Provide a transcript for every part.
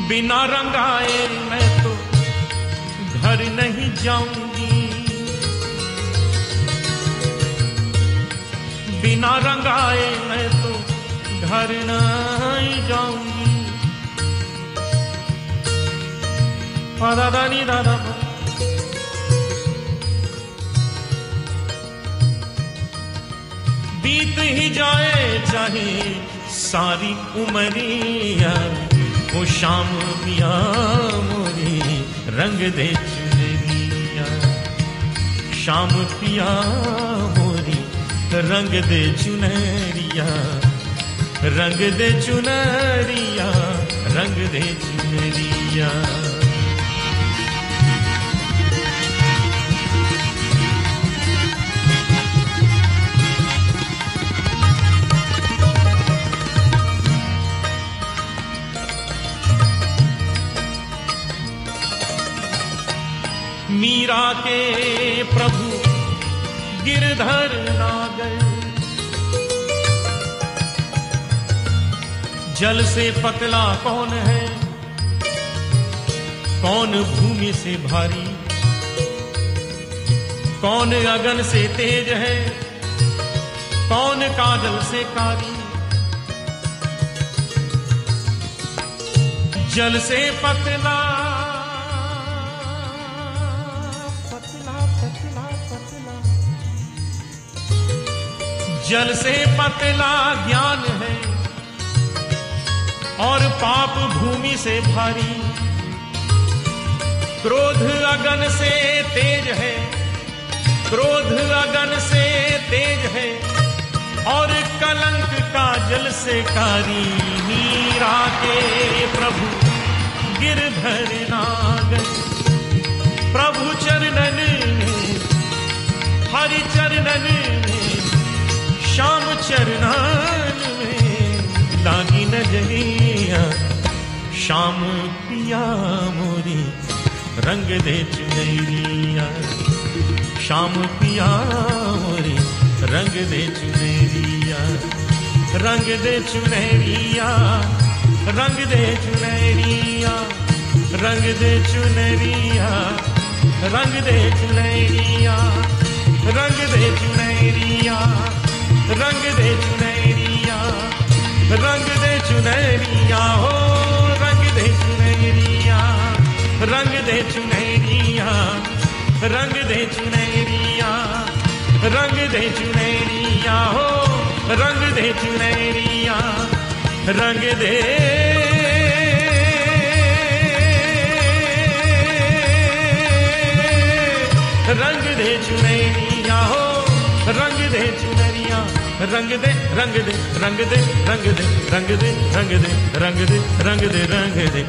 बिना रंगाए मैं तो घर नहीं जाऊंगी, बिना रंगाए मैं तो घर नहीं जाऊंगी। दादा दादा बीत ही जाए चाहे सारी उमरिया, वो शाम पिया मोरी रंग दे चुनरिया, शाम पिया मोरी रंग दे चुनरिया, रंग दे चुनरिया, रंग दे चुनरिया। मीरा के प्रभु गिरधर नागर, जल से पतला कौन है, कौन भूमि से भारी, कौन अगन से तेज है, कौन काजल से कारी। जल से पतला जल से पतला ज्ञान है, और पाप भूमि से भारी। क्रोध अगन से तेज है, क्रोध अगन से तेज है, और कलंक काजल से कारी। मीरा के प्रभु गिरधर नागर, प्रभु चरणन में, हरि चरणन में, श्याम चरणन में लागी नजरिया। श्याम पिया मोरी रंग दे चुनरिया, श्याम पिया मोरी रंग दे चुनरिया, रंग दे चुनरिया, रंग दे चुनरिया, रंग दे चुनरिया, रंग दे चुनरिया, रंग दे चुनरिया, रंग दे चुनरिया, रंग दे चुनरिया, हो रंग दे चुनरिया, रंग दे चुनरिया, रंग दे चुनरिया, रंग दे चुनरिया, हो रंग दे चुनरिया, रंग दे रंग दे चुनरिया, हो रंग दे चुनरिया, रंग दे रंग दे रंग दे रंग दे रंग दे रंग दे रंग दे रंग दे रंग दे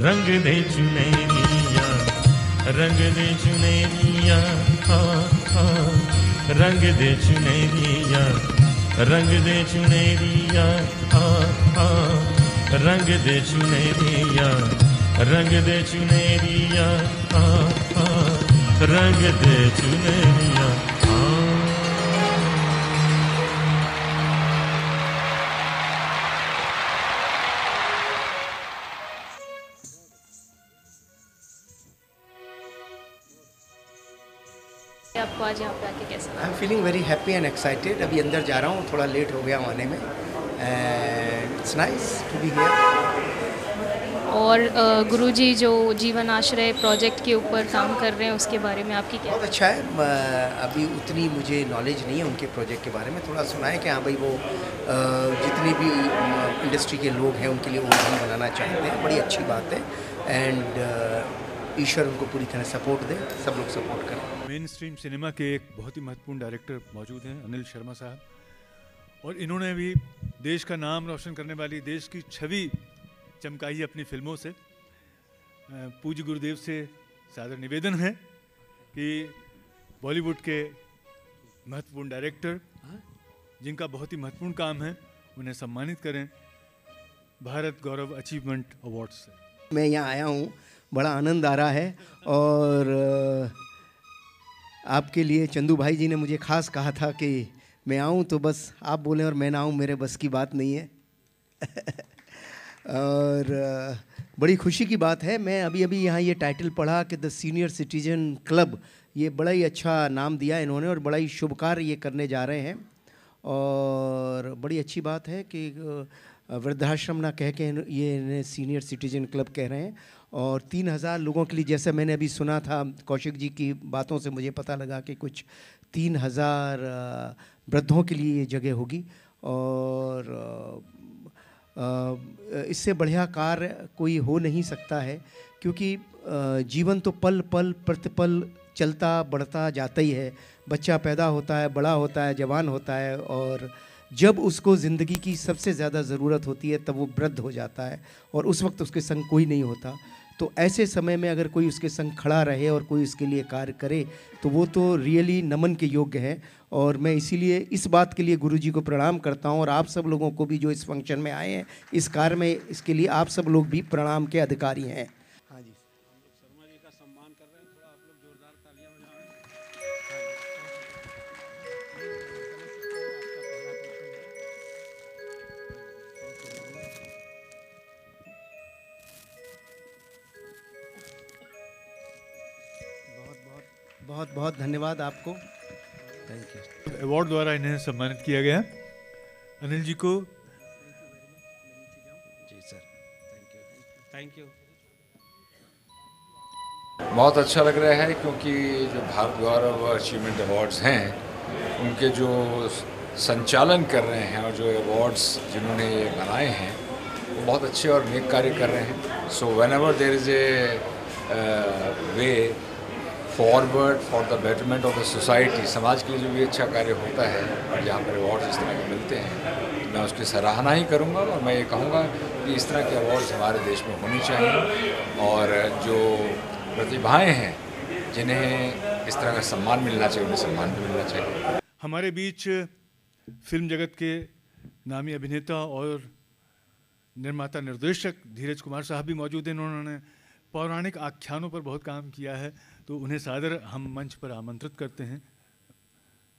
रंग दे चुनरिया, रंग दे चुनरिया, रंग दे चुनरिया, रंग दे चुनरिया, रंग दे चुनरिया, रंग दे चुनरिया, रंग दे चुनरिया। आपको आज यहाँ पे आके कैसा? I am feeling very happy and excited. अभी अंदर जा रहा हूँ, थोड़ा लेट हो गया आने में। It's nice to be here. और गुरुजी जो जीवन आश्रय प्रोजेक्ट के ऊपर काम कर रहे हैं उसके बारे में आपकी क्या? बहुत अच्छा है। अभी उतनी मुझे नॉलेज नहीं है उनके प्रोजेक्ट के बारे में। थोड़ा सुना है कि हाँ भाई वो जितने भी इंडस्ट्री के लोग हैं उनके लिए वो जीवन बनाना चाहते हैं। बड़ी अच्छी बात है एंड ईश्वर उनको पूरी तरह सपोर्ट दे, सब लोग सपोर्ट करें। मेन स्ट्रीम सिनेमा के एक बहुत ही महत्वपूर्ण डायरेक्टर मौजूद हैं, अनिल शर्मा साहब, और इन्होंने भी देश का नाम रोशन करने वाली, देश की छवि चमकाई है अपनी फिल्मों से। पूज्य गुरुदेव से सादर निवेदन है कि बॉलीवुड के महत्वपूर्ण डायरेक्टर जिनका बहुत ही महत्वपूर्ण काम है उन्हें सम्मानित करें भारत गौरव अचीवमेंट अवार्ड से। मैं यहाँ आया हूँ, बड़ा आनंद आ रहा है, और आपके लिए चंदू भाई जी ने मुझे खास कहा था कि मैं आऊँ तो बस आप बोलें और मैं ना आऊँ मेरे बस की बात नहीं है। और बड़ी खुशी की बात है, मैं अभी अभी यहाँ ये टाइटल पढ़ा कि द सीनियर सिटीजन क्लब, ये बड़ा ही अच्छा नाम दिया इन्होंने और बड़ा ही शुभ कार्य ये करने जा रहे हैं। और बड़ी अच्छी बात है कि वृद्धाश्रम ना कह के ये इन्हें सीनियर सिटीजन क्लब कह रहे हैं। और 3000 लोगों के लिए, जैसे मैंने अभी सुना था कौशिक जी की बातों से मुझे पता लगा कि कुछ 3000 वृद्धों के लिए ये जगह होगी। और इससे बढ़िया कार्य कोई हो नहीं सकता है, क्योंकि जीवन तो पल पल प्रतिपल चलता बढ़ता जाता ही है। बच्चा पैदा होता है, बड़ा होता है, जवान होता है, और जब उसको ज़िंदगी की सबसे ज़्यादा ज़रूरत होती है तब वो वृद्ध हो जाता है और उस वक्त उसके संग कोई नहीं होता। तो ऐसे समय में अगर कोई उसके संग खड़ा रहे और कोई उसके लिए कार्य करे तो वो तो रियली नमन के योग्य है। और मैं इसीलिए इस बात के लिए गुरुजी को प्रणाम करता हूँ, और आप सब लोगों को भी जो इस फंक्शन में आए हैं, इस कार्य में, इसके लिए आप सब लोग भी प्रणाम के अधिकारी हैं। हाँ जी, शर्मा जी का सम्मान कर रहे हैं, थोड़ा आप लोग जोरदार तालियां बहुत बहुत बहुत धन्यवाद आपको, थैंक यू। अवार्ड द्वारा इन्हें सम्मानित किया गया। अनिल जी को जी सर, थैंक यू। बहुत अच्छा लग रहा है, क्योंकि जो भारत गौरव अचीवमेंट अवार्ड्स हैं उनके जो संचालन कर रहे हैं और जो अवार्ड्स जिन्होंने ये बनाए हैं वो बहुत अच्छे और नेक कार्य कर रहे हैं। So whenever there is a way forward for the betterment of the society, समाज के लिए जो भी अच्छा कार्य होता है और जहाँ पर अवार्ड्स इस तरह के मिलते हैं तो मैं उसकी सराहना ही करूँगा। और मैं ये कहूँगा कि इस तरह के अवार्ड्स हमारे देश में होने चाहिए, और जो प्रतिभाएं हैं जिन्हें इस तरह का सम्मान मिलना चाहिए उन्हें सम्मान भी मिलना चाहिए। हमारे बीच फिल्म जगत के नामी अभिनेता और निर्माता निर्देशक धीरज कुमार साहब भी मौजूद हैं। उन्होंने पौराणिक आख्यानों पर बहुत काम किया है, तो उन्हें सादर हम मंच पर आमंत्रित करते हैं।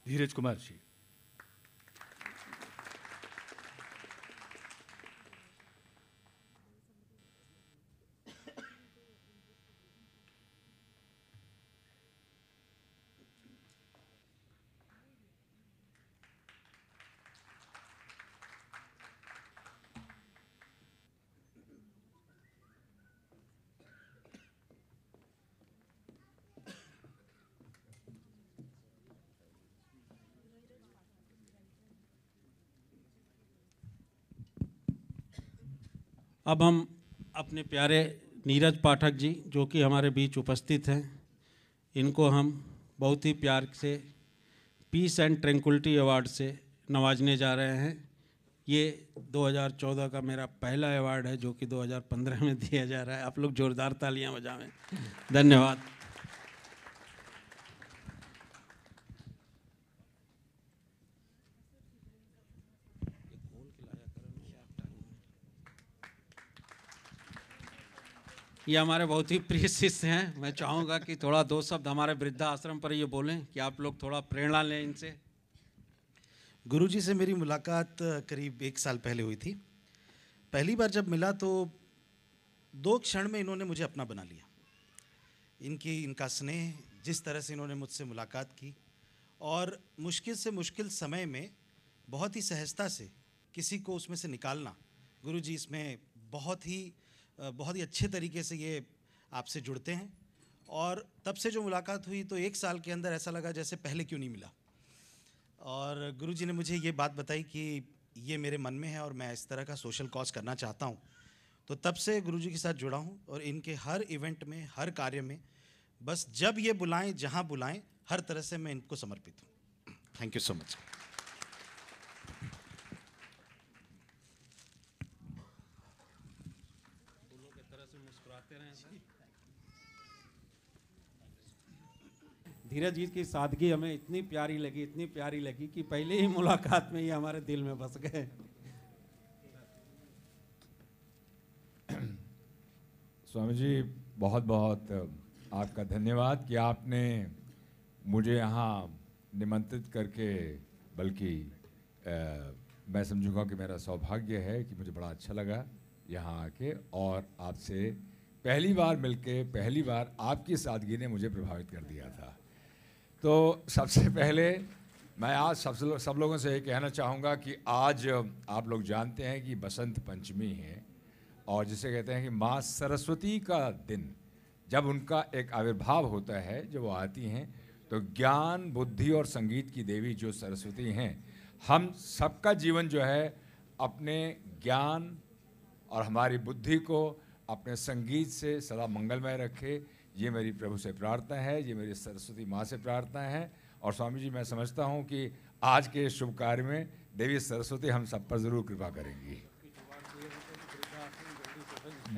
धीरज कुमार जी। अब हम अपने प्यारे नीरज पाठक जी, जो कि हमारे बीच उपस्थित हैं, इनको हम बहुत ही प्यार से पीस एंड ट्रैंक्विलिटी अवार्ड से नवाजने जा रहे हैं। ये 2014 का मेरा पहला अवार्ड है, जो कि 2015 में दिया जा रहा है। आप लोग जोरदार तालियां बजावें। धन्यवाद। ये हमारे बहुत ही प्रिय शिष्य हैं। मैं चाहूँगा कि थोड़ा 2 शब्द हमारे वृद्धाश्रम पर ये बोलें, कि आप लोग थोड़ा प्रेरणा लें इनसे। गुरुजी से मेरी मुलाकात करीब 1 साल पहले हुई थी। पहली बार जब मिला तो 2 क्षण में इन्होंने मुझे अपना बना लिया। इनका स्नेह, जिस तरह से इन्होंने मुझसे मुलाकात की, और मुश्किल से मुश्किल समय में बहुत ही सहजता से किसी को उसमें से निकालना। गुरुजी इसमें बहुत ही अच्छे तरीके से ये आपसे जुड़ते हैं। और तब से जो मुलाकात हुई तो 1 साल के अंदर ऐसा लगा जैसे पहले क्यों नहीं मिला। और गुरुजी ने मुझे ये बात बताई कि ये मेरे मन में है और मैं इस तरह का सोशल कॉज करना चाहता हूँ। तो तब से गुरुजी के साथ जुड़ा हूँ, और इनके हर इवेंट में, हर कार्य में, बस जब ये बुलाएं, जहाँ बुलाएं, हर तरह से मैं इनको समर्पित हूँ। Thank you so much. Dheeraj ji की सादगी हमें इतनी प्यारी लगी कि पहले ही मुलाकात में ही हमारे दिल में बस गए। स्वामी जी, बहुत बहुत आपका धन्यवाद कि आपने मुझे यहाँ निमंत्रित करके, बल्कि मैं समझूंगा कि मेरा सौभाग्य है कि मुझे बड़ा अच्छा लगा यहाँ आके, और आपसे पहली बार मिलके पहली बार आपकी सादगी ने मुझे प्रभावित कर दिया था। तो सबसे पहले मैं आज सब लोगों से ये कहना चाहूँगा कि आज आप लोग जानते हैं कि बसंत पंचमी है, और जिसे कहते हैं कि माँ सरस्वती का दिन, जब उनका एक आविर्भाव होता है, जब वो आती हैं, तो ज्ञान, बुद्धि और संगीत की देवी जो सरस्वती हैं, हम सबका जीवन जो है अपने ज्ञान और हमारी बुद्धि को अपने संगीत से सदा मंगलमय रखे, ये मेरी प्रभु से प्रार्थना है, ये मेरी सरस्वती माँ से प्रार्थना है। और स्वामी जी, मैं समझता हूँ कि आज के शुभ कार्य में देवी सरस्वती हम सब पर ज़रूर कृपा करेंगी।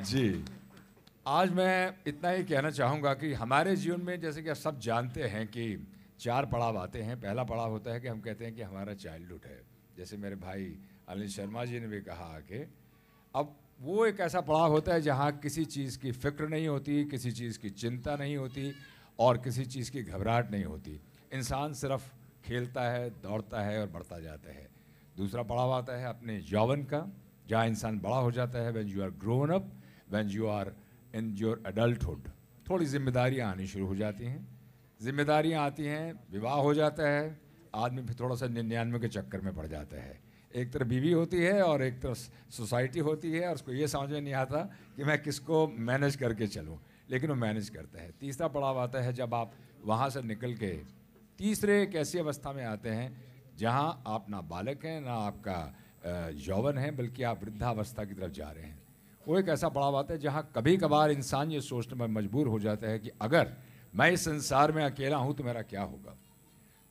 जी, आज मैं इतना ही कहना चाहूँगा कि हमारे जीवन में, जैसे कि आप सब जानते हैं कि 4 पड़ाव आते हैं। पहला पड़ाव होता है कि हम कहते हैं कि हमारा चाइल्डहुड है, जैसे मेरे भाई अनिल शर्मा जी ने भी कहा कि अब वो एक ऐसा पड़ाव होता है जहाँ किसी चीज़ की फ़िक्र नहीं होती, किसी चीज़ की चिंता नहीं होती और किसी चीज़ की घबराहट नहीं होती। इंसान सिर्फ खेलता है, दौड़ता है और बढ़ता जाता है। दूसरा पड़ाव आता है अपने यौवन का, जहाँ इंसान बड़ा हो जाता है, when you are grown up, when you are in your adulthood, थोड़ी जिम्मेदारियाँ आनी शुरू हो जाती हैं। जिम्मेदारियाँ आती हैं, विवाह हो जाता है, आदमी फिर थोड़ा सा 99 के चक्कर में पड़ जाता है। एक तरफ बीवी होती है और एक तरफ सोसाइटी होती है, और उसको ये समझ में नहीं आता कि मैं किसको मैनेज करके चलूँ, लेकिन वो मैनेज करता है। तीसरा पड़ाव आता है जब आप वहाँ से निकल के तीसरे एक ऐसी अवस्था में आते हैं जहाँ आप ना बालक हैं, ना आपका यौवन है, बल्कि आप वृद्धावस्था की तरफ जा रहे हैं। वो एक ऐसा पड़ाव आता है जहाँ कभी कभार इंसान ये सोचने में मजबूर हो जाता है कि अगर मैं इस संसार में अकेला हूँ तो मेरा क्या होगा।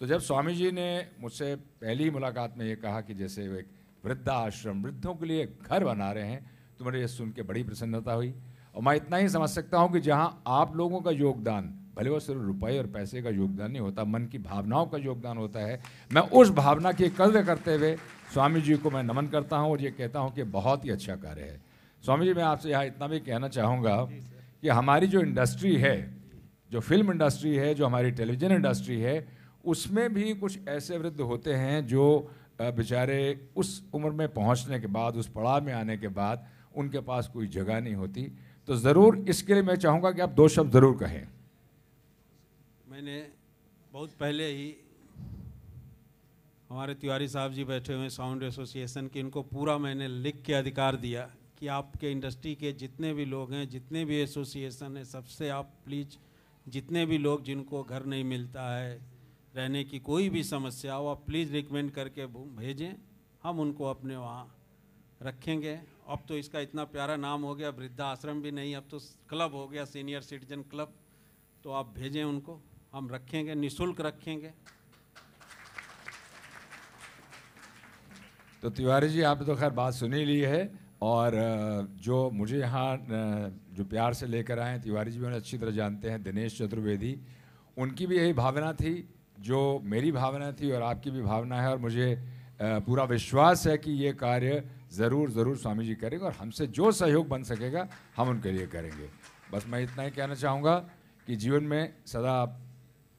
तो जब स्वामी जी ने मुझसे पहली मुलाकात में ये कहा कि जैसे वो एक वृद्धाश्रम, वृद्धों के लिए घर बना रहे हैं, तो मुझे ये सुन के बड़ी प्रसन्नता हुई। और मैं इतना ही समझ सकता हूँ कि जहाँ आप लोगों का योगदान, भले वो सिर्फ रुपए और पैसे का योगदान नहीं होता, मन की भावनाओं का योगदान होता है, मैं उस भावना की कद्र करते हुए स्वामी जी को मैं नमन करता हूँ और ये कहता हूँ कि बहुत ही अच्छा कार्य है। स्वामी जी, मैं आपसे यहाँ इतना भी कहना चाहूँगा कि हमारी जो इंडस्ट्री है, जो फिल्म इंडस्ट्री है, जो हमारी टेलीविज़न इंडस्ट्री है, उसमें भी कुछ ऐसे वृद्ध होते हैं जो बेचारे उस उम्र में पहुंचने के बाद, उस पड़ाव में आने के बाद उनके पास कोई जगह नहीं होती। तो ज़रूर इसके लिए मैं चाहूँगा कि आप 2 शब्द ज़रूर कहें। मैंने बहुत पहले ही, हमारे तिवारी साहब जी बैठे हुए साउंड एसोसिएशन के, इनको पूरा मैंने लिख के अधिकार दिया कि आपके इंडस्ट्री के जितने भी लोग हैं, जितने भी एसोसिएशन हैं, सबसे आप प्लीज़ जितने भी लोग जिनको घर नहीं मिलता है, रहने की कोई भी समस्या हो, आप प्लीज़ रिकमेंड करके भेजें, हम उनको अपने वहाँ रखेंगे। अब तो इसका इतना प्यारा नाम हो गया, वृद्धाश्रम भी नहीं, अब तो क्लब हो गया, सीनियर सिटीजन क्लब। तो आप भेजें उनको, हम रखेंगे, निःशुल्क रखेंगे। तो तिवारी जी, आपने तो खैर बात सुनी ली है, और जो मुझे यहाँ जो प्यार से लेकर आए हैं, तिवारी जी उन्हें अच्छी तरह जानते हैं, दिनेश चतुर्वेदी, उनकी भी यही भावना थी जो मेरी भावना थी और आपकी भी भावना है। और मुझे पूरा विश्वास है कि ये कार्य ज़रूर ज़रूर स्वामी जी करेंगे, और हमसे जो सहयोग बन सकेगा हम उनके लिए करेंगे। बस मैं इतना ही कहना चाहूँगा कि जीवन में सदा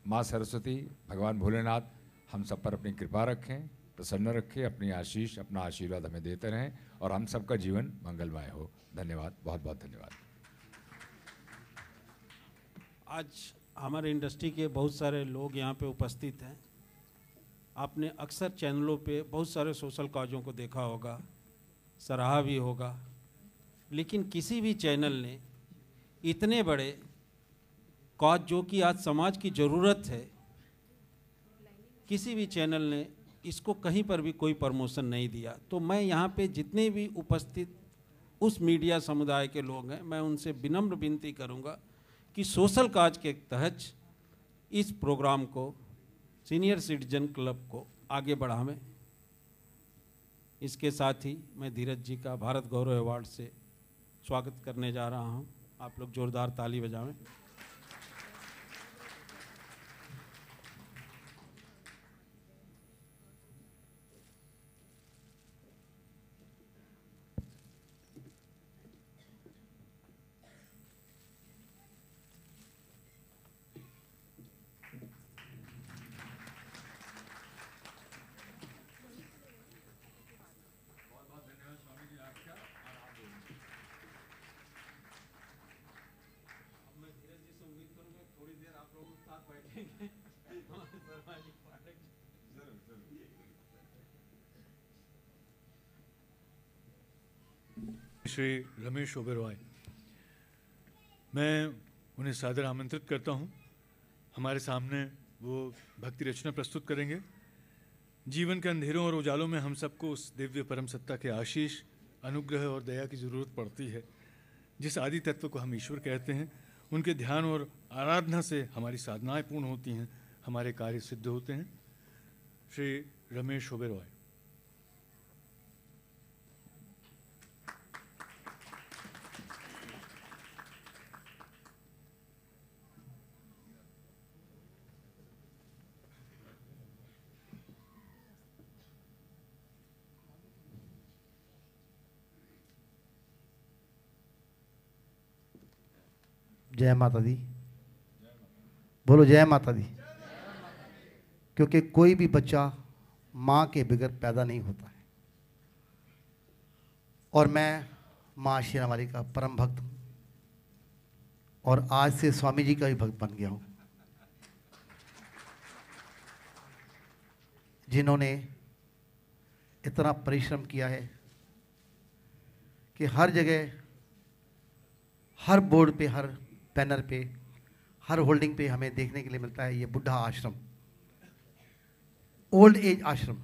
माँ सरस्वती, भगवान भोलेनाथ हम सब पर अपनी कृपा रखें, प्रसन्न रखें, अपनी आशीष, अपना आशीर्वाद हमें देते रहें, और हम सबका जीवन मंगलमय हो। धन्यवाद, बहुत बहुत धन्यवाद। आज हमारे इंडस्ट्री के बहुत सारे लोग यहाँ पे उपस्थित हैं। आपने अक्सर चैनलों पे बहुत सारे सोशल काजों को देखा होगा, सराहा भी होगा, लेकिन किसी भी चैनल ने इतने बड़े कॉज जो कि आज समाज की ज़रूरत है, किसी भी चैनल ने इसको कहीं पर भी कोई प्रमोशन नहीं दिया। तो मैं यहाँ पे जितने भी उपस्थित उस मीडिया समुदाय के लोग हैं, मैं उनसे विनम्र विनती करूँगा कि सोशल काज के तहत इस प्रोग्राम को, सीनियर सिटीजन क्लब को आगे बढ़ावें। इसके साथ ही मैं धीरज जी का भारत गौरव अवार्ड से स्वागत करने जा रहा हूं। आप लोग जोरदार ताली बजावें। श्री रमेश ओबेरॉय, मैं उन्हें सादर आमंत्रित करता हूँ। हमारे सामने वो भक्ति रचना प्रस्तुत करेंगे। जीवन के अंधेरों और उजालों में हम सबको उस दिव्य परम सत्ता के आशीष, अनुग्रह और दया की ज़रूरत पड़ती है, जिस आदि तत्व को हम ईश्वर कहते हैं। उनके ध्यान और आराधना से हमारी साधनाएं पूर्ण होती हैं, हमारे कार्य सिद्ध होते हैं। श्री रमेश ओबेरॉय। जय माता दी। बोलो जय माता दी। क्योंकि कोई भी बच्चा माँ के बगैर पैदा नहीं होता है, और मैं माँ शेरावाली का परम भक्त हूँ, और आज से स्वामी जी का भी भक्त बन गया हूँ, जिन्होंने इतना परिश्रम किया है कि हर जगह, हर बोर्ड पे, हर बैनर पे, हर होल्डिंग पे हमें देखने के लिए मिलता है ये बुढ़ा आश्रम, ओल्ड एज आश्रम।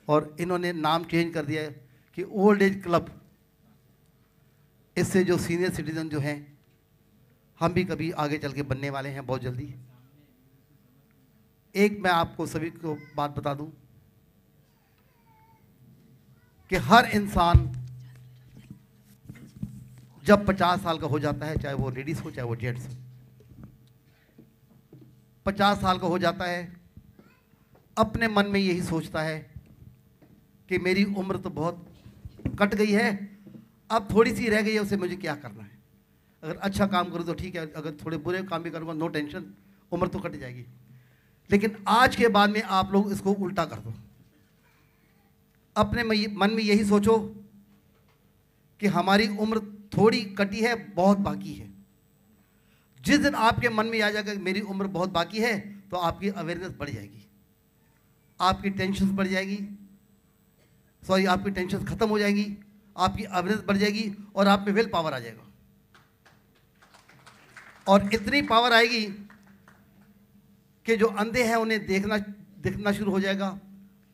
और इन्होंने नाम चेंज कर दिया है कि ओल्ड एज क्लब। इससे जो सीनियर सिटीजन जो हैं, हम भी कभी आगे चल के बनने वाले हैं बहुत जल्दी। एक मैं आपको सभी को बात बता दूं कि हर इंसान जब 50 साल का हो जाता है, चाहे वो लेडीज हो चाहे वो जेंट्स हो, 50 साल का हो जाता है, अपने मन में यही सोचता है कि मेरी उम्र तो बहुत कट गई है, अब थोड़ी सी रह गई है, उसे मुझे क्या करना है। अगर अच्छा काम करूँ तो ठीक है, अगर थोड़े बुरे काम भी करूँगा नो टेंशन, उम्र तो कट जाएगी। लेकिन आज के बाद में आप लोग इसको उल्टा कर दो। अपने मन में यही सोचो कि हमारी उम्र थोड़ी कटी है, बहुत बाकी है। जिस दिन आपके मन में आ जाएगा कि मेरी उम्र बहुत बाकी है, तो आपकी अवेयरनेस बढ़ जाएगी, आपकी टेंशन बढ़ जाएगी, आपकी टेंशन खत्म हो जाएगी, आपकी अवेयरनेस बढ़ जाएगी, और आप में विल पावर आ जाएगा। और इतनी पावर आएगी कि जो अंधे हैं उन्हें दिखना शुरू हो जाएगा,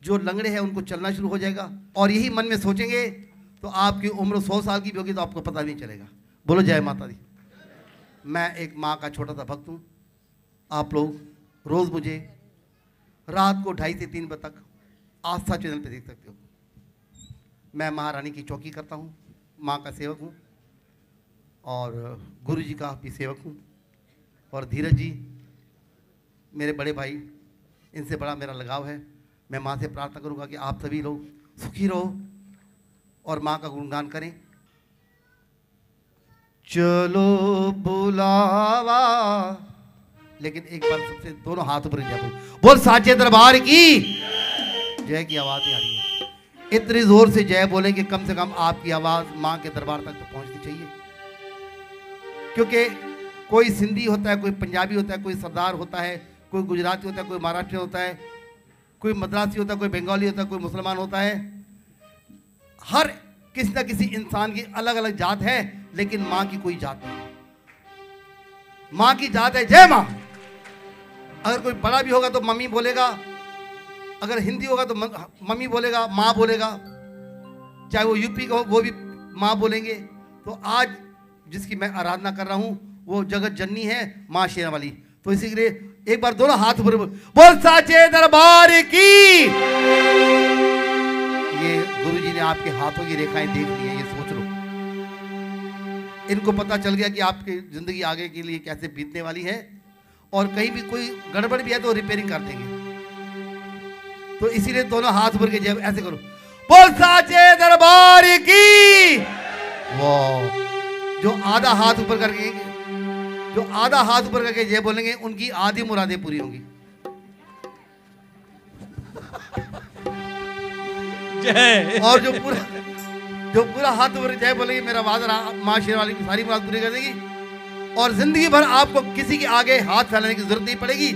जो लंगड़े हैं उनको चलना शुरू हो जाएगा। और यही मन में सोचेंगे तो आपकी उम्र 100 साल की भी होगी तो आपको पता नहीं चलेगा। बोलो जय माता दी। मैं एक माँ का छोटा सा भक्त हूँ। आप लोग रोज़ मुझे रात को 2:30 से 3 बजे तक आस्था चैनल पे देख सकते हो। मैं महारानी की चौकी करता हूँ, माँ का सेवक हूँ, और गुरु जी का भी सेवक हूँ। और धीरज जी मेरे बड़े भाई, इनसे बड़ा मेरा लगाव है। मैं माँ से प्रार्थना करूँगा कि आप सभी लोग सुखी रहो और माँ का गुणगान करें। चलो बुलावा, लेकिन एक बार सबसे दोनों हाथ ऊपर बोल साचे दरबार की जय की आवाज़ नहीं आ रही है। इतनी जोर से जय बोलें कि कम से कम आपकी आवाज़ माँ के दरबार तक तो पहुँचनी चाहिए। क्योंकि कोई सिंधी होता है, कोई पंजाबी होता है, कोई सरदार होता है, कोई गुजराती होता है, कोई महाराष्ट्री होता है, कोई मद्रासी होता है, कोई बंगाली होता है, कोई मुसलमान होता है। हर किसी न किसी इंसान की अलग अलग जात है, लेकिन माँ की कोई जात नहीं। माँ की जात है जय माँ। अगर कोई बड़ा भी होगा तो मम्मी बोलेगा, अगर हिंदी होगा तो मम्मी बोलेगा, माँ बोलेगा, चाहे वो यूपी का हो वो भी माँ बोलेंगे। तो आज जिसकी मैं आराधना कर रहा हूँ वो जगत जननी है, माँ शेरावाली। तो इसी के लिए एक बार दोनों हाथ ऊपर बोल साचे दरबार की। ये गुरुजी ने आपके हाथों की रेखाएं देख ली है, ये सोच लो। इनको पता चल गया कि आपकी जिंदगी आगे के लिए कैसे बीतने वाली है, और कहीं भी कोई गड़बड़ भी है तो रिपेयरिंग कर देंगे। तो इसीलिए दोनों हाथ ऊपर के जब ऐसे करो, बोल साचे दरबार की। वाह, जो आधा हाथ ऊपर करके जय बोलेंगे उनकी आधी मुरादें पूरी होंगी। जय। और जो पूरा हाथ ऊपर जय बोलेंगे, मेरा वादा माँ शेरावाली की सारी मुराद पूरी कर देगी, और जिंदगी भर आपको किसी के आगे हाथ फैलाने की जरूरत नहीं पड़ेगी।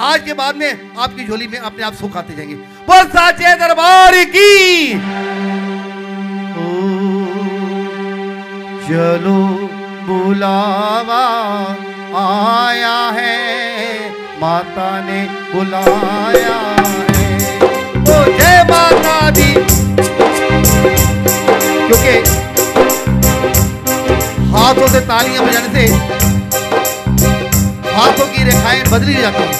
आज के बाद में आपकी झोली में अपने आप सुख आते जाएंगे। बोल साचे दरबार की। चलो बुलावा आया है, माता ने बुलाया है। ओ जय माता दी। क्योंकि हाथों से तालियां बजाने से हाथों की रेखाएं बदली जाती हैं।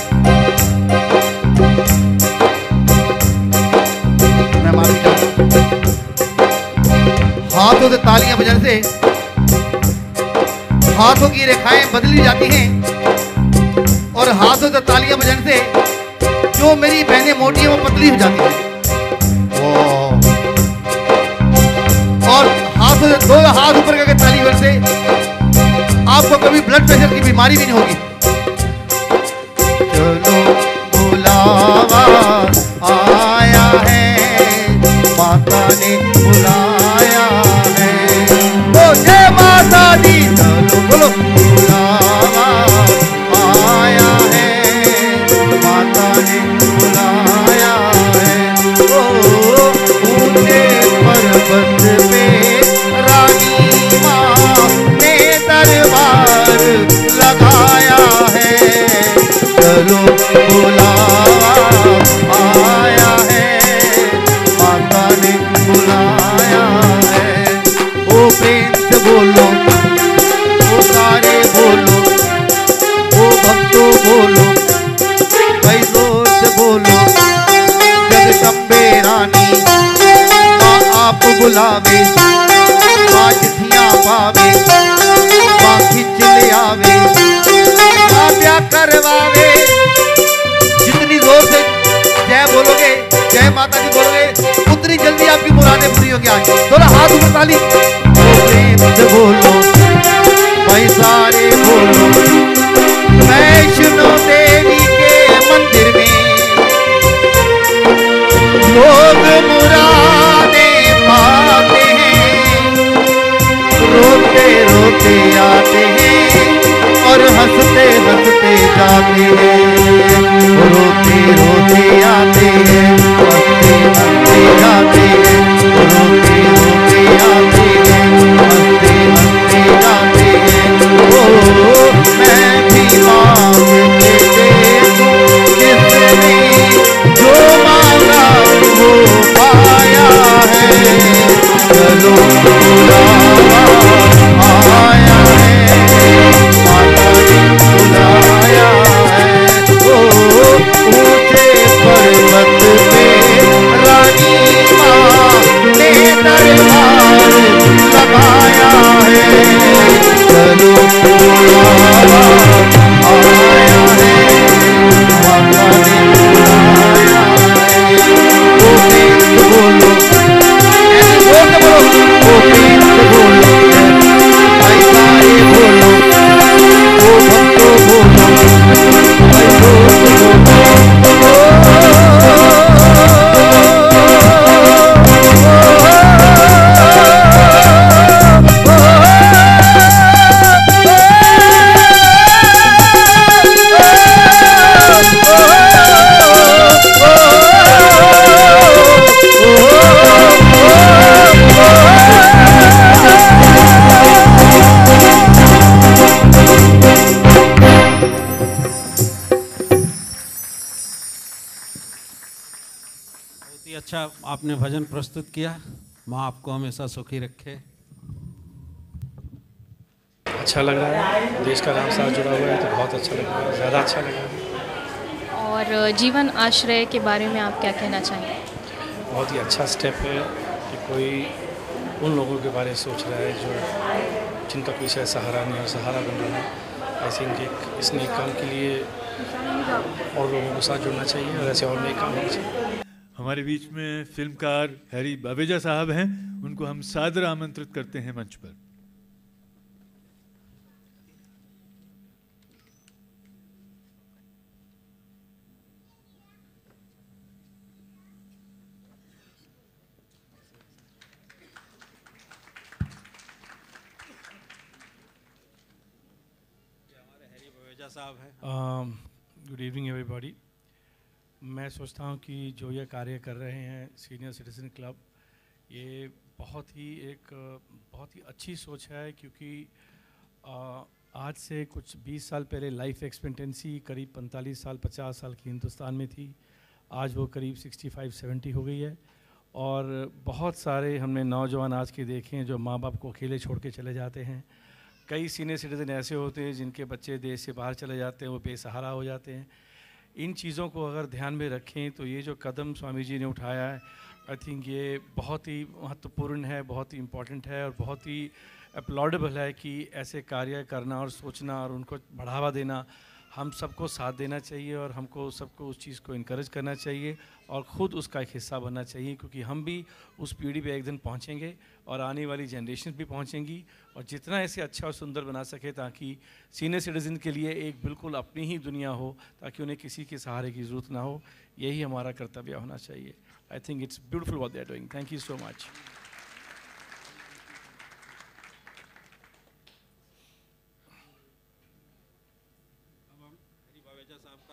मैं माफी चाहता हूं। हाथों से तालियां बजाने से हाथों की रेखाएं बदली जाती हैं, और हाथों से तालियां बजाने से जो मेरी बहनें मोटी हैं वो पतली हो जाती हैं। और हाथों से दो हाथ ऊपर करके ताली बजाने से आपको कभी ब्लड प्रेशर की बीमारी भी नहीं होगी। चलो बुलावा आया है, माता ने बुलाया है। ओ जय माता दी। चलो बोलो बुलावा आया है, माता ने बुलाया है। ओ ऊंचे पर्वत पे रानी माँ ने दरबार लगाया है। चलो बुलावा आया है, माता ने बुलाया है। ओ प्रेम से बोलो, ओ सारे बोलो, ओ भक्तों बोलो, कई जोर से बोलो। जगदम्बे रानी माँ आप बुलावे, माँ चिट्ठियाँ पावे, माँ खिंच ले आवे, माँ ब्याह करवावे। जितनी जोर से जय बोलोगे, जय माता दी बोलोगे, उतनी जल्दी आपकी मुरादें पूरी होगी। आज थोड़ा हाथ ऊपर ताली। प्रेम से बोलो, भाई सारे बोलो। वैष्णो देवी के मंदिर में लोग मुरादें पाते हैं, रोते रोते आते हैं और हंसते हंसते जाते हैं। रोते रोते आते हैं, हंसते हंसते जाते हैं। रोते रोते आते हैं, हंसते हंसते जाते हैं। ओ मैं भी मांग के देखूं, जिसने जो मांगा वो पाया है। चलो बुलावा आया है, माता ने बुलाया है। ओ ऊंचे पर्वत पे रानी माँ ने दरबार लगाया है। चलो बुलावा आया है, माता ने बुलाया है। ओ प्रेम से बोलो, ऐसे जोर से बोलो। ओ प्रेम से बोलो, भाई सारे बोलो, ओ भक्तों बोलो, भाई जोर से बोलो। अच्छा आपने भजन प्रस्तुत किया। माँ आपको हमेशा सुखी रखे। अच्छा लग रहा है, देश का नाम साथ जुड़ा हुआ है तो बहुत अच्छा लग रहा है, ज़्यादा अच्छा लग रहा है। और जीवन आश्रय के बारे में आप क्या कहना चाहेंगे? बहुत ही अच्छा स्टेप है कि कोई उन लोगों के बारे में सोच रहा है जो जिनका कोई शायद सहारा नहीं और सहारा बन रहा है। आई थिंक इस नए काम के लिए और लोगों को साथ जुड़ना चाहिए और ऐसे और नए काम होने चाहिए। हमारे बीच में फिल्मकार हैरी बावेजा साहब हैं, उनको हम सादर आमंत्रित करते हैं मंच पर। गुड इवनिंग ये बहुत ही अच्छी सोच है, क्योंकि आज से कुछ 20 साल पहले लाइफ एक्सपेक्टेंसी करीब 45 साल 50 साल की हिंदुस्तान में थी। आज वो करीब 65-70 हो गई है। और बहुत सारे हमने नौजवान आज के देखे हैं जो माँ बाप को अकेले छोड़ के चले जाते हैं। कई सीनियर सिटीज़न ऐसे होते हैं जिनके बच्चे देश से बाहर चले जाते हैं, वो बेसहारा हो जाते हैं। इन चीज़ों को अगर ध्यान में रखें तो ये जो कदम स्वामी जी ने उठाया है, आई थिंक ये बहुत ही महत्वपूर्ण है, बहुत ही इम्पोर्टेंट है और बहुत ही अपलॉडेबल है कि ऐसे कार्य करना और सोचना और उनको बढ़ावा देना हम सबको साथ देना चाहिए और हमको सबको उस चीज़ को इनकरेज करना चाहिए और ख़ुद उसका एक हिस्सा बनना चाहिए, क्योंकि हम भी उस पीढ़ी पे एक दिन पहुंचेंगे और आने वाली जनरेशन भी पहुंचेंगी। और जितना ऐसे अच्छा और सुंदर बना सके ताकि सीनियर सिटीज़न के लिए एक बिल्कुल अपनी ही दुनिया हो, ताकि उन्हें किसी के सहारे की ज़रूरत ना हो, यही हमारा कर्तव्य होना चाहिए। I think it's beautiful what they are doing. Thank you so much.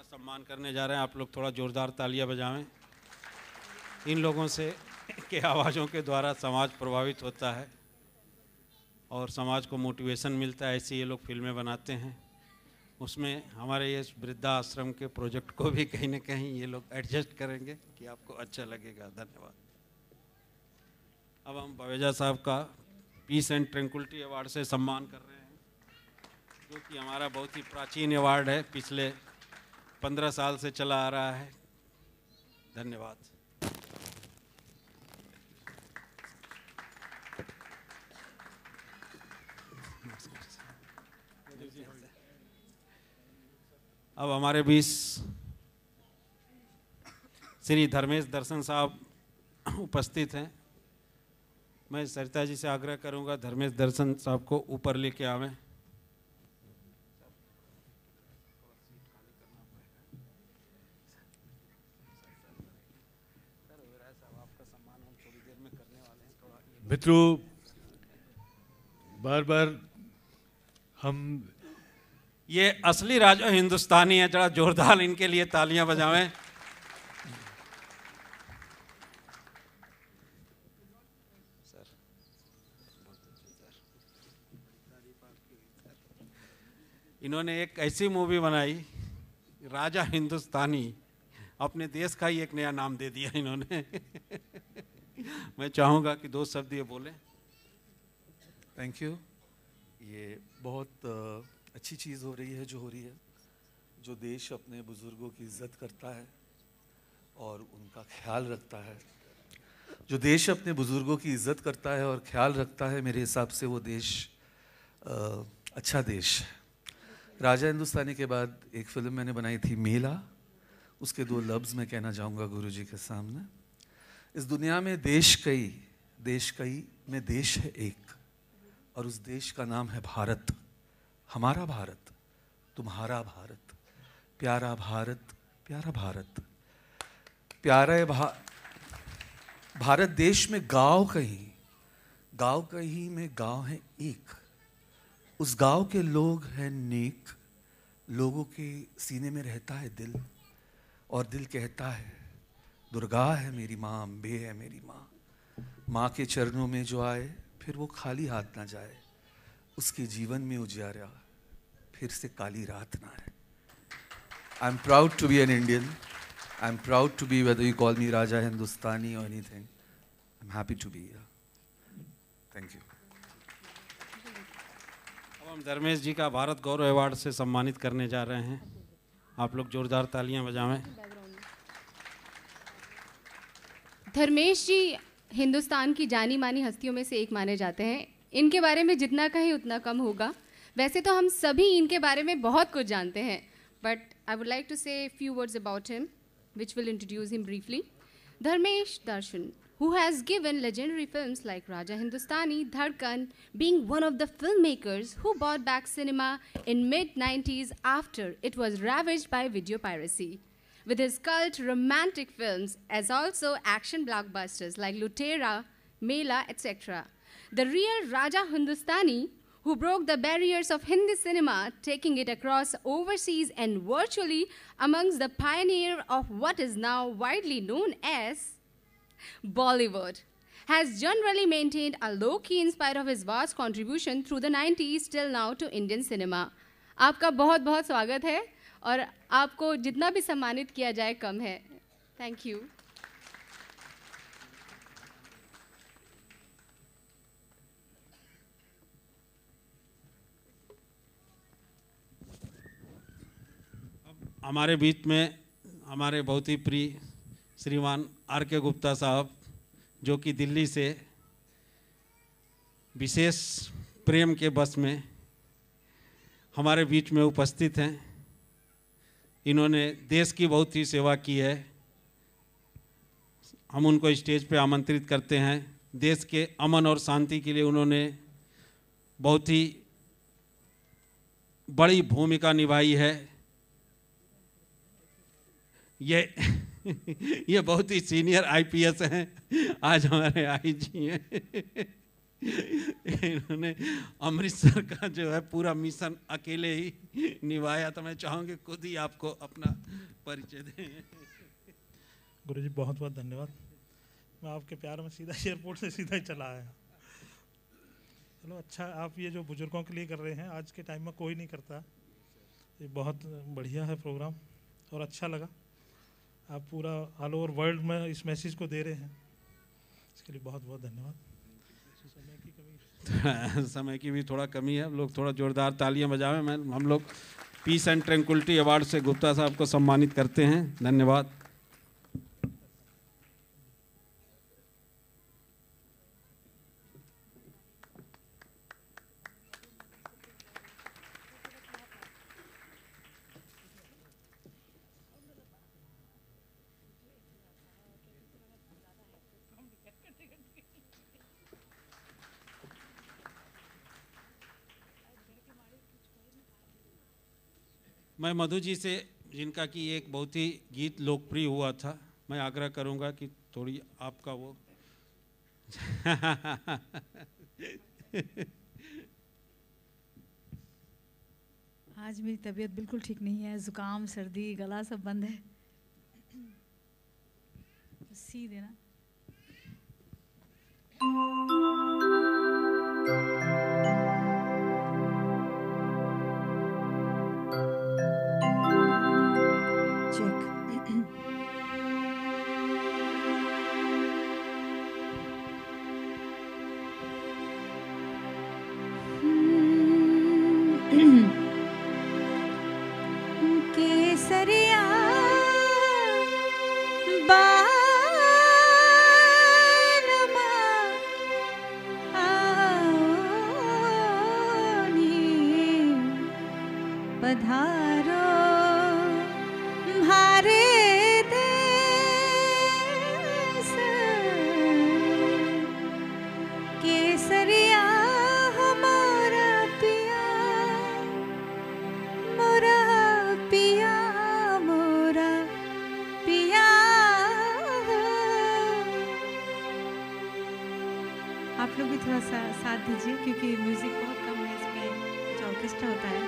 सम्मान करने जा रहे हैं। आप लोग थोड़ा जोरदार तालियां बजावें। इन लोगों से के आवाज़ों के द्वारा समाज प्रभावित होता है और समाज को मोटिवेशन मिलता है। ऐसे ये लोग फिल्में बनाते हैं। उसमें हमारे ये वृद्धाश्रम के प्रोजेक्ट को भी कहीं ना कहीं ये लोग एडजस्ट करेंगे कि आपको अच्छा लगेगा। धन्यवाद। अब हम बवेजा साहब का पीस एंड ट्रैंक्विलिटी अवार्ड से सम्मान कर रहे हैं, जो कि हमारा बहुत ही प्राचीन अवार्ड है, पिछले 15 साल से चला आ रहा है। धन्यवाद। अब हमारे बीच श्री धर्मेश दर्शन साहब उपस्थित हैं। मैं सरिता जी से आग्रह करूंगा धर्मेश दर्शन साहब को ऊपर लेके आवें। मित्रों, बार बार हम ये असली राजा हिंदुस्तानी है, जरा जोरदार इनके लिए तालियां बजावें। इन्होंने एक ऐसी मूवी बनाई राजा हिंदुस्तानी, अपने देश का ही एक नया नाम दे दिया इन्होंने। मैं चाहूँगा कि 2 शब्द ये बोलें। Thank you. ये बहुत अच्छी चीज़ हो रही है जो हो रही है, जो देश अपने बुज़ुर्गों की इज़्ज़त करता है और उनका ख्याल रखता है। जो देश अपने बुज़ुर्गों की इज़्ज़त करता है और ख्याल रखता है, मेरे हिसाब से वो देश अच्छा देश है। राजा हिंदुस्तानी के बाद एक फ़िल्म मैंने बनाई थी मेला, उसके 2 लफ्ज़ मैं कहना चाहूँगा गुरुजी के सामने। इस दुनिया में देश कई में देश है एक, और उस देश का नाम है भारत। हमारा भारत, तुम्हारा भारत, प्यारा भारत, प्यारा भारत। भारत देश में गांव कहीं में गांव है एक। उस गांव के लोग हैं नेक, लोगों के सीने में रहता है दिल, और दिल कहता है दुर्गा है मेरी माँ, अम्बे है मेरी माँ। माँ के चरणों में जो आए फिर वो खाली हाथ ना जाए, उसके जीवन में उजियारा फिर से काली रात ना आए। I am proud to be an Indian. I am proud to be, whether you call me Raja Hindustani और anything, I am happy to be here. Thank you. अब हम धर्मेश जी का भारत गौरव अवार्ड से सम्मानित करने जा रहे हैं। आप लोग जोरदार तालियां बजावें। धर्मेश जी हिंदुस्तान की जानी मानी हस्तियों में से एक माने जाते हैं। इनके बारे में जितना कहें उतना कम होगा। वैसे तो हम सभी इनके बारे में बहुत कुछ जानते हैं, but I would like to say few words about him which will introduce him briefly. Dharmesh Darshan, who has given legendary films like Raja Hindustani, Dhadkan, being one of the filmmakers who brought back cinema in mid-90s after it was ravaged by video piracy. With his cult romantic films as also action blockbusters like Lutera, Mela, etc. The real Raja Hindustani who broke the barriers of Hindi cinema, taking it across overseas and virtually amongst the pioneer of what is now widely known as Bollywood. has generally maintained a low-key in spite of his vast contribution through the 90s till now to Indian cinema. आपका बहुत बहुत स्वागत है और आपको जितना भी सम्मानित किया जाए कम है. Thank you. हमारे बीच में हमारे बहुत ही प्रिय श्रीमान R.K. गुप्ता साहब, जो कि दिल्ली से विशेष प्रेम के बस में हमारे बीच में उपस्थित हैं. इन्होंने देश की बहुत ही सेवा की है. हम उनको स्टेज पे आमंत्रित करते हैं. देश के अमन और शांति के लिए उन्होंने बहुत ही बड़ी भूमिका निभाई है. ये बहुत ही सीनियर आईपीएस हैं. आज हमारे आईजी हैं. इन्होंने अमृतसर का जो है पूरा मिशन अकेले ही निभाया. तो मैं चाहूँगी खुद ही आपको अपना परिचय दें. गुरुजी बहुत बहुत धन्यवाद. मैं आपके प्यार में सीधा एयरपोर्ट से सीधा ही चला आया. चलो अच्छा, आप ये जो बुजुर्गों के लिए कर रहे हैं आज के टाइम में कोई नहीं करता. ये बहुत बढ़िया है प्रोग्राम और अच्छा लगा. आप पूरा ऑल ओवर वर्ल्ड में इस मैसेज को दे रहे हैं, इसके लिए बहुत बहुत धन्यवाद. समय की भी थोड़ा कमी है. लोग थोड़ा जोरदार तालियां बजावें. हम लोग पीस एंड ट्रैंक्विलिटी अवार्ड से गुप्ता साहब को सम्मानित करते हैं. धन्यवाद. मैं मधु जी से, जिनका कि एक बहुत ही गीत लोकप्रिय हुआ था, मैं आग्रह करूंगा कि थोड़ी आपका वो आज मेरी तबीयत बिल्कुल ठीक नहीं है. जुकाम, सर्दी, गला सब बंद है. सी देना. केसरिया पधारो भारे देश केसरिया हमारा पिया मोरा पिया मोरा पिया. आप लोग भी थोड़ा सा साथ दीजिए क्योंकि म्यूजिक बहुत कम है इसमें, जो ऑर्केस्ट्रा होता है.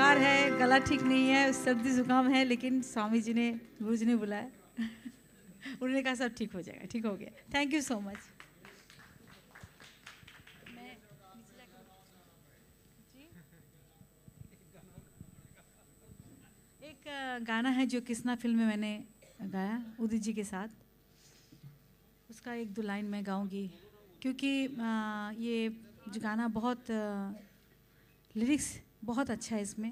बुखार है, गला ठीक नहीं है, सर्दी जुकाम है, लेकिन स्वामी जी ने, गुरु जी ने बुलाया। उन्होंने कहा सब ठीक हो जाएगा, ठीक हो गया। Thank you so much. एक गाना है जो किसना फिल्म में मैंने गाया उदित जी के साथ, उसका एक दो लाइन मैं गाऊंगी, क्योंकि ये जो गाना बहुत लिरिक्स बहुत अच्छा है इसमें।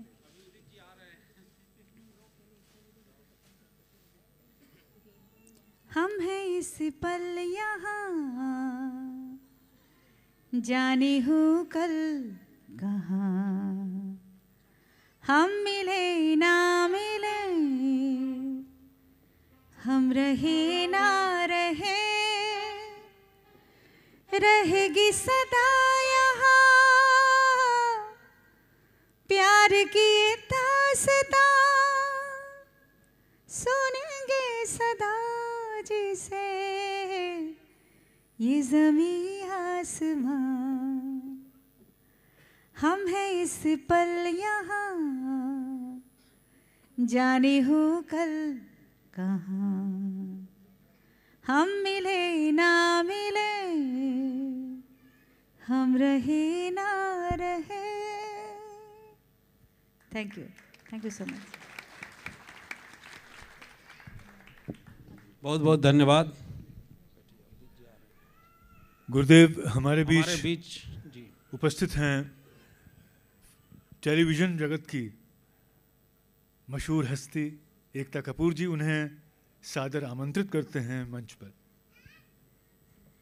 हम हैं इस पल यहाँ, जाने हूँ कल कहाँ, हम मिले ना मिले, हम रहे ना रहे, रहेगी सदा यहाँ प्यार की दास्तां, सुनेंगे सदा जिसे ये ज़मीं आसमां, हम हैं इस पल यहाँ, जाने हो कल कहाँ, हम मिले ना मिले, हम रहे ना रहे। Thank you so much. बहुत बहुत धन्यवाद। गुरुदेव हमारे बीच जी उपस्थित हैं टेलीविज़न जगत की मशहूर हस्ती एकता कपूर जी, उन्हें सादर आमंत्रित करते हैं मंच पर।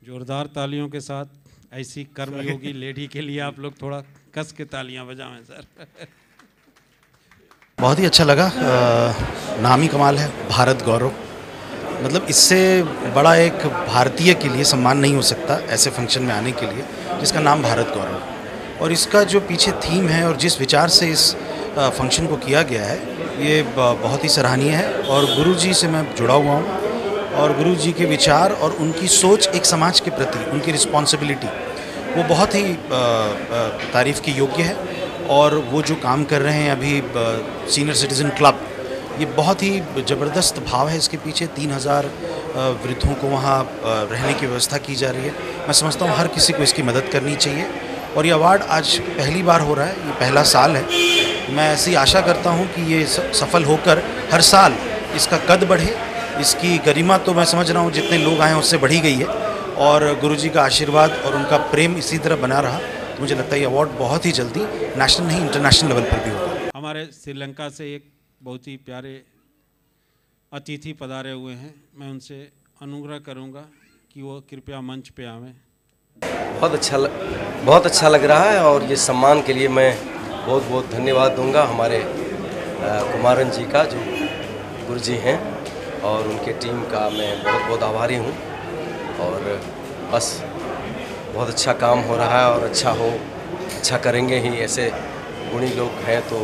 जोरदार तालियों के साथ ऐसी कर्मयोगी लेडी के लिए आप लोग थोड़ा कस के तालियां बजाएं सर। बहुत ही अच्छा लगा। नाम ही कमाल है, भारत गौरव। मतलब इससे बड़ा एक भारतीय के लिए सम्मान नहीं हो सकता ऐसे फंक्शन में आने के लिए, जिसका नाम भारत गौरव। और इसका जो पीछे थीम है और जिस विचार से इस फंक्शन को किया गया है, ये बहुत ही सराहनीय है। और गुरुजी से मैं जुड़ा हुआ हूँ और गुरुजी के विचार और उनकी सोच एक समाज के प्रति उनकी रिस्पॉन्सिबिलिटी, वो बहुत ही तारीफ़ की योग्य है। और वो जो काम कर रहे हैं अभी सीनियर सिटीज़न क्लब, ये बहुत ही ज़बरदस्त भाव है इसके पीछे। 3000 वृद्धों को वहाँ रहने की व्यवस्था की जा रही है। मैं समझता हूँ हर किसी को इसकी मदद करनी चाहिए। और ये अवार्ड आज पहली बार हो रहा है, ये पहला साल है। मैं ऐसी आशा करता हूँ कि ये सफल होकर हर साल इसका कद बढ़े। इसकी गरिमा तो मैं समझ रहा हूँ जितने लोग आए हैं उससे बढ़ी गई है। और गुरुजी का आशीर्वाद और उनका प्रेम इसी तरह बना रहा तो मुझे लगता है ये अवार्ड बहुत ही जल्दी नेशनल नहीं इंटरनेशनल लेवल पर भी होगा। हमारे श्रीलंका से एक बहुत ही प्यारे अतिथि पधारे हुए हैं, मैं उनसे अनुग्रह करूंगा कि वो कृपया मंच पे आवें। बहुत अच्छा लग रहा है और ये सम्मान के लिए मैं बहुत बहुत धन्यवाद दूंगा हमारे कुमारन जी का, जो गुरुजी हैं, और उनके टीम का मैं बहुत बहुत आभारी हूँ। और बस बहुत अच्छा काम हो रहा है और अच्छा करेंगे ही। ऐसे गुणी लोग हैं तो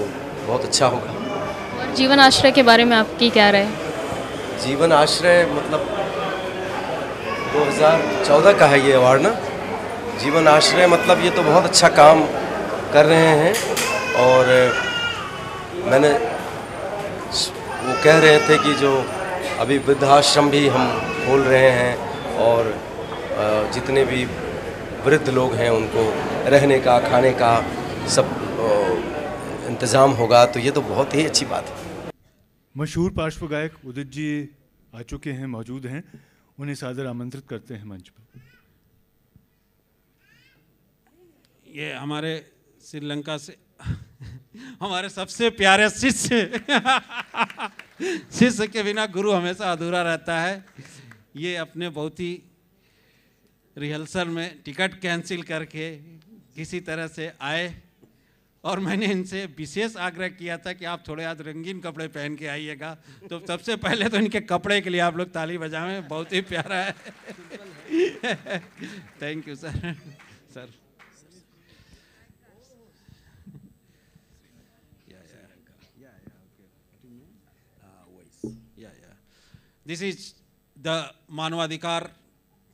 बहुत अच्छा होगा। और जीवन आश्रय के बारे में आपकी क्या राय? जीवन आश्रय मतलब 2014 का है ये अवार्ड ना। जीवन आश्रय मतलब ये तो बहुत अच्छा काम कर रहे हैं। और मैंने वो कह रहे थे कि जो अभी वृद्धाश्रम भी हम खोल रहे हैं और जितने भी वृद्ध लोग हैं उनको रहने का, खाने का सब इंतज़ाम होगा, तो ये तो बहुत ही अच्छी बात है। मशहूर पार्श्व गायक उदित जी आ चुके हैं, मौजूद हैं, उन्हें सादर आमंत्रित करते हैं मंच पर। ये हमारे श्रीलंका से हमारे सबसे प्यारे शिष्य शिष्य के बिना गुरु हमेशा अधूरा रहता है। ये अपने बहुत ही रिहर्सल में टिकट कैंसिल करके किसी तरह से आए और मैंने इनसे विशेष आग्रह किया था कि आप थोड़े आज रंगीन कपड़े पहन के आइएगा। तो सबसे पहले तो इनके कपड़े के लिए आप लोग ताली बजाएं, बहुत ही प्यारा है। Thank you sir. Sir this is the मानवाधिकार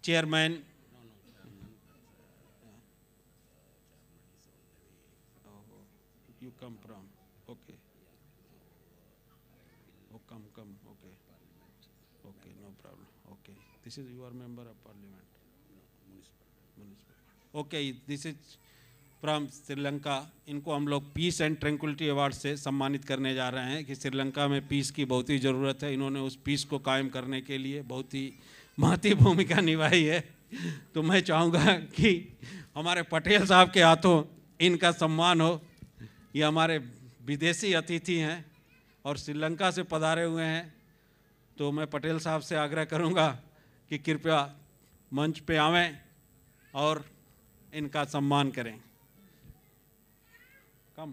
chairman you come from, okay. come. Okay. Okay, no problem. Okay. This is your member of parliament. Municipal. Okay, this is from Sri Lanka. इनको हम लोग पीस एंड ट्रैंक्विलिटी अवार्ड से सम्मानित करने जा रहे हैं कि श्रीलंका में पीस की बहुत ही ज़रूरत है. इन्होंने उस पीस को कायम करने के लिए बहुत ही महती भूमिका निभाई है. तो मैं चाहूँगा कि हमारे पटेल साहब के हाथों इनका सम्मान हो. ये हमारे विदेशी अतिथि हैं और श्रीलंका से पधारे हुए हैं. तो मैं पटेल साहब से आग्रह करूँगा कि कृपया मंच पे आवें और इनका सम्मान करें. कम.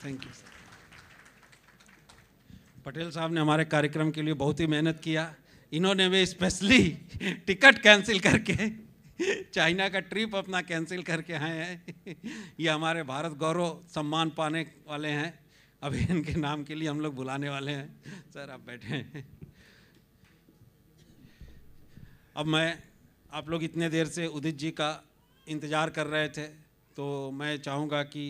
Thank you. पटेल साहब ने हमारे कार्यक्रम के लिए बहुत ही मेहनत किया. इन्होंने भी स्पेशली टिकट कैंसिल करके चाइना का ट्रिप अपना कैंसिल करके आए हैं. ये हमारे भारत गौरव सम्मान पाने वाले हैं. अभी इनके नाम के लिए हम लोग बुलाने वाले हैं. सर आप बैठे. अब मैं, आप लोग इतने देर से उदित जी का इंतज़ार कर रहे थे, तो मैं चाहूँगा कि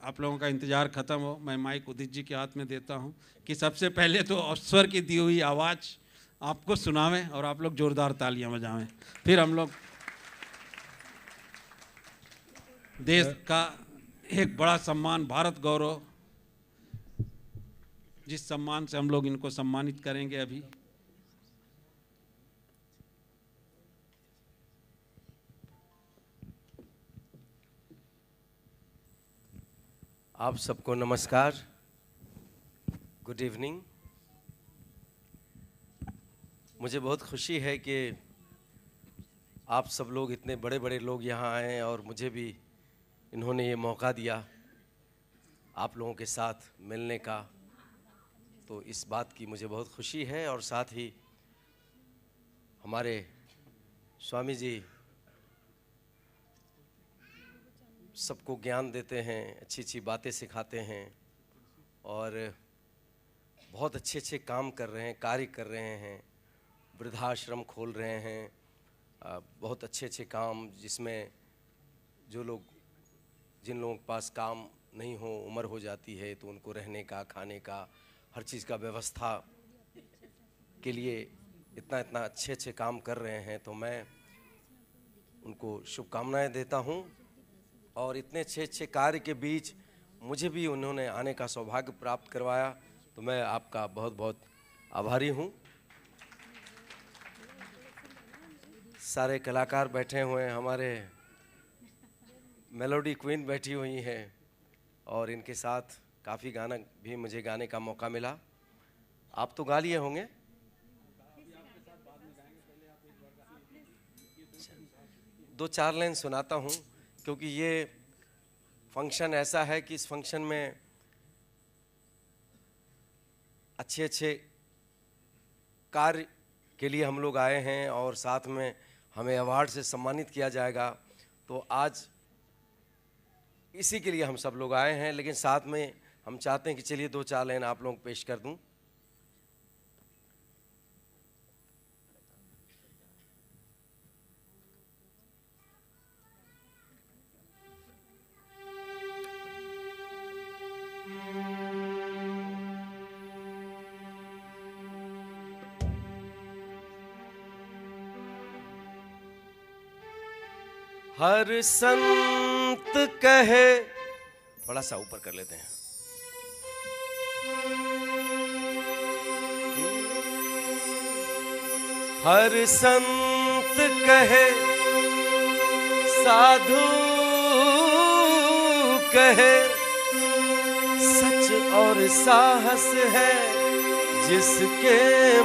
आप लोगों का इंतज़ार ख़त्म हो. मैं माइक उदित जी के हाथ में देता हूँ कि सबसे पहले तो ईश्वर की दी हुई आवाज़ आपको सुनावें और आप लोग ज़ोरदार तालियां बजावें. फिर हम लोग देश का एक बड़ा सम्मान, भारत गौरव, जिस सम्मान से हम लोग इनको सम्मानित करेंगे. अभी आप सबको नमस्कार, गुड इवनिंग. मुझे बहुत खुशी है कि आप सब लोग, इतने बड़े बड़े लोग यहाँ आए और मुझे भी इन्होंने ये मौका दिया आप लोगों के साथ मिलने का. तो इस बात की मुझे बहुत खुशी है. और साथ ही हमारे स्वामी जी सबको ज्ञान देते हैं, अच्छी अच्छी बातें सिखाते हैं और बहुत अच्छे अच्छे काम कर रहे हैं, कार्य कर रहे हैं. वृद्धाश्रम खोल रहे हैं, बहुत अच्छे अच्छे काम, जिसमें जो लोग, जिन लोगों के पास काम नहीं हो, उम्र हो जाती है, तो उनको रहने का, खाने का, हर चीज़ का व्यवस्था के लिए इतना इतना अच्छे अच्छे काम कर रहे हैं. तो मैं उनको शुभकामनाएं देता हूं. और इतने अच्छे अच्छे कार्य के बीच मुझे भी उन्होंने आने का सौभाग्य प्राप्त करवाया, तो मैं आपका बहुत बहुत आभारी हूं. सारे कलाकार बैठे हुए हैं, हमारे मेलोडी क्वीन बैठी हुई हैं और इनके साथ काफ़ी गाना भी मुझे गाने का मौका मिला. आप तो गा लिए होंगे. दो चार लाइन सुनाता हूँ, क्योंकि ये फंक्शन ऐसा है कि इस फंक्शन में अच्छे अच्छे कार्य के लिए हम लोग आए हैं और साथ में हमें अवार्ड से सम्मानित किया जाएगा. तो आज इसी के लिए हम सब लोग आए हैं, लेकिन साथ में हम चाहते हैं कि चलिए दो चार लाइन आप लोगों को पेश कर दूं. हर संत कहे, थोड़ा सा ऊपर कर लेते हैं. हर संत कहे, साधु कहे, सच और साहस है जिसके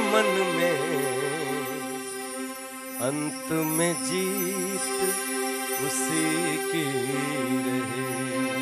मन में, अंत में जीत उसी की रहे.